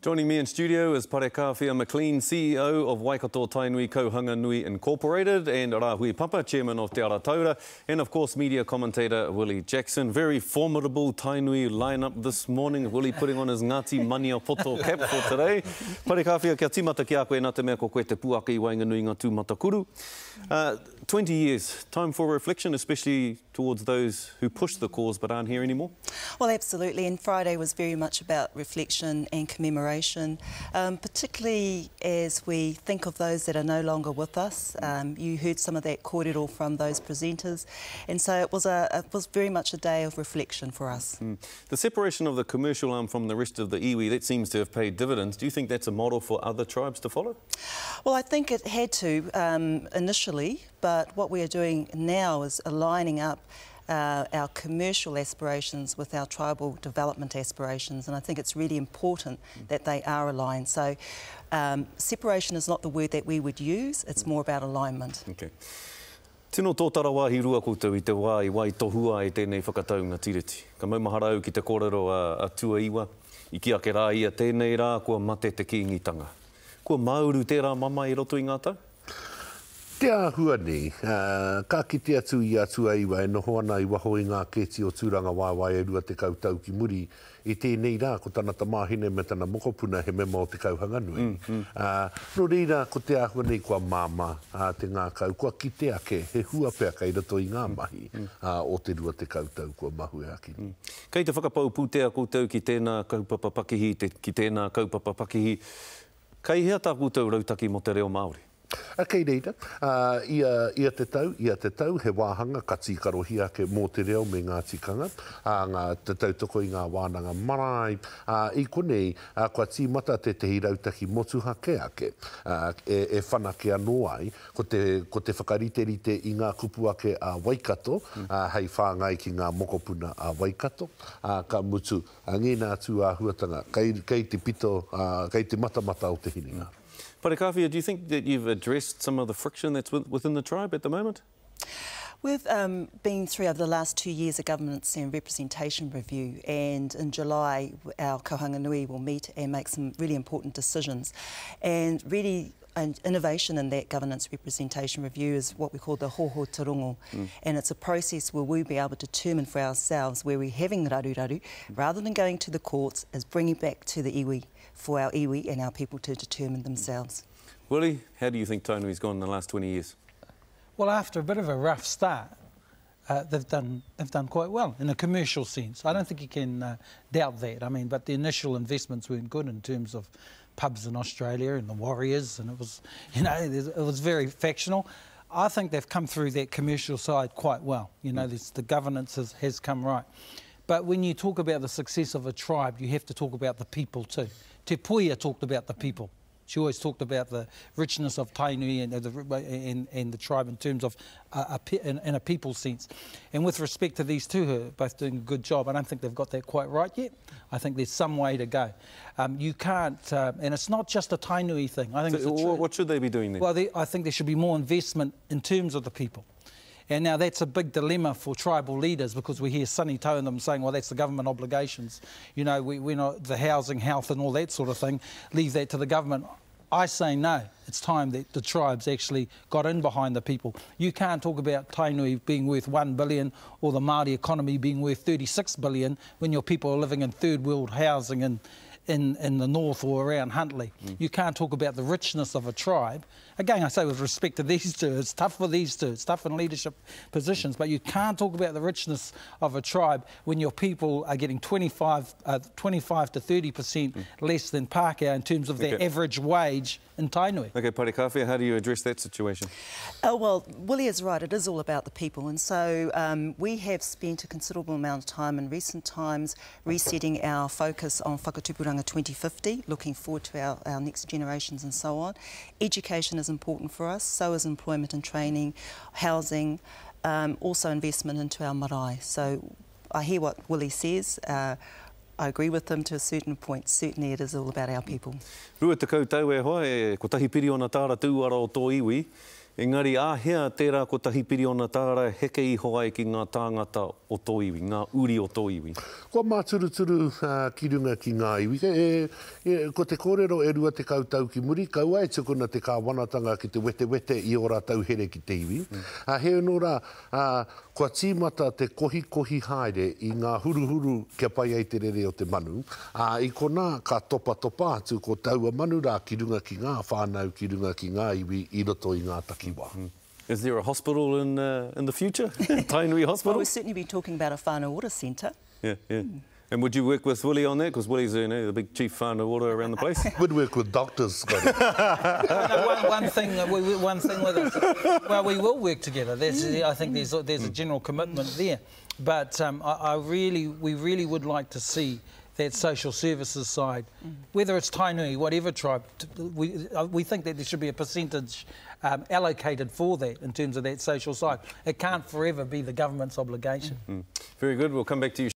Joining me in studio is Parekawhia McLean, CEO of Waikato Tainui Kauhanganui Incorporated, and Rahui Papa, Chairman of Te Arataua, and of course media commentator Willie Jackson. Very formidable Tainui lineup this morning. Willie putting on his Ngāti Mania Poto cap for today. Parekawhia, kia timata ki a koe nā te mea ko koe te puaka I wainganui ngā tūmata kuru. 20 years, time for reflection, especially towards those who push the cause but aren't here anymore? Well, absolutely, and Friday was very much about reflection and commemoration, particularly as we think of those that are no longer with us. You heard some of that kōrero from those presenters, and so it was very much a day of reflection for us. The separation of the commercial arm from the rest of the iwi, that seems to have paid dividends. Do you think that's a model for other tribes to follow? Well, I think it had to initially, but what we are doing now is aligning up our commercial aspirations with our tribal development aspirations, and I think it's really important that they are aligned. So separation is not the word that we would use, it's more about alignment. Okay. Tino tō tarawahi rua koutou I te wā I wai tohua I tēnei whakataunga tiriti. Ka maumahara au ki te kōrero a tua iwa, I ki ake rā ia tēnei rā kua mate te kīngitanga. Kua mauru tērā mama I roto I ngā tau? Te ahua nei, ka kite atu I atua iwa e noho ana I waho I ngā keti o tūranga wāwai e rua te kautau ki muri I tēnei rā ko tana tamāhine me tana mokopuna he mema o te Kauhanganui. No reira ko te ahua nei kua māma te ngā kau, kua kite ake he hua pea kai rato I ngā mahi o te rua te kautau kua mahu e aki. Kei te whakapau pūtea koutou ki tēnā kaupapa pakihi, ki tēnā kaupapa pakihi, kei hea tā koutou rautaki mo te reo Māori? Kei reira, ia te tau, he wāhanga ka tīkarohi ake mō te reo me ngā tikanga, ngā te tautoko I ngā wānanga marae, I konei, kua tīmata te tehi rautaki motu hake ake, e whanake anō ai, ko te whakariterite I ngā kupu ake a Waikato, hei whāngai ki ngā mokopuna a Waikato, ka mutu, ngēnā tū a huatanga, kei te pito, kei te matamata o te hininga. Parekawhia, do you think that you've addressed some of the friction that's within the tribe at the moment? We've been through over the last 2 years a governance and representation review, and in July our Kauhanganui will meet and make some really important decisions. And really an innovation in that governance representation review is what we call the hoho tarongo, and it's a process where we'll be able to determine for ourselves where we're having raru, rather than going to the courts, is bringing back to the iwi for our iwi and our people to determine themselves. Willie, how do you think Tainui's gone in the last 20 years? Well, after a bit of a rough start, they've done quite well in a commercial sense. I don't think you can doubt that. I mean, but the initial investments weren't good in terms of pubs in Australia and the Warriors, and it was, you know, it was very factional. I think they've come through that commercial side quite well. You know, the governance has come right. But when you talk about the success of a tribe, you have to talk about the people too. Te Puia talked about the people. She always talked about the richness of Tainui and the tribe in terms of in a people sense. And with respect to these two, who are both doing a good job, I don't think they've got that quite right yet. I think there's some way to go. You can't, and it's not just a Tainui thing. I think so what should they be doing then? Well, I think there should be more investment in terms of the people. And now that's a big dilemma for tribal leaders, because we hear Sonny Toe and them saying, well, that's the government obligations. You know, we're not the housing, health and all that sort of thing. Leave that to the government. I say no. It's time that the tribes actually got in behind the people. You can't talk about Tainui being worth $1 billion or the Māori economy being worth $36 billion when your people are living in third world housing in the north or around Huntly. You can't talk about the richness of a tribe. Again, I say with respect to these two, it's tough for these two, it's tough in leadership positions, but you can't talk about the richness of a tribe when your people are getting 25 to 30% less than Pākehā in terms of their average wage in Tainui. Okay, Parekawhia, how do you address that situation? Oh, well, Willie is right, it is all about the people, and so we have spent a considerable amount of time in recent times resetting our focus on Whakatupuranga 2050, looking forward to our next generations and so on. Education is important for us, so is employment and training, housing, also investment into our marae. So I hear what Willie says. I agree with him to a certain point. Certainly it is all about our people. Rua te kautau e hoa, ko tahi piri o na tāra tūara o tō iwi, Engari, āhea tērā ko tahi piri ona tāra heke iho ai ki ngā tāngata o tō iwi, ngā uri o tō iwi. Ko mā turu ki runga ki ngā iwi. Ko te kōrero e rua te kautau ki muri, kaua e tukuna te kāwanatanga ki te wete i ora tau here ki te iwi. He nora, kua tīmata te kohi haere i ngā huruhuru kia pai ai te rere o te manu. I kona ka topa atu ko taua manu rā ki runga ki ngā whānau ki runga ki ngā iwi i roto i ngā takiwa. Is there a hospital in the future? Tainui Hospital? Well, we'll certainly be talking about a whānau ora centre. Yeah. And would you work with Willie on that? Because Willie's the big chief whānau ora around the place. Would work with doctors, Scotty. one thing with us, well, we will work together. I think there's a general commitment there. But we really would like to see that social services side, whether it's Tainui, whatever tribe, we think that there should be a percentage allocated for that in terms of that social side. It can't forever be the government's obligation. Very good. We'll come back to you.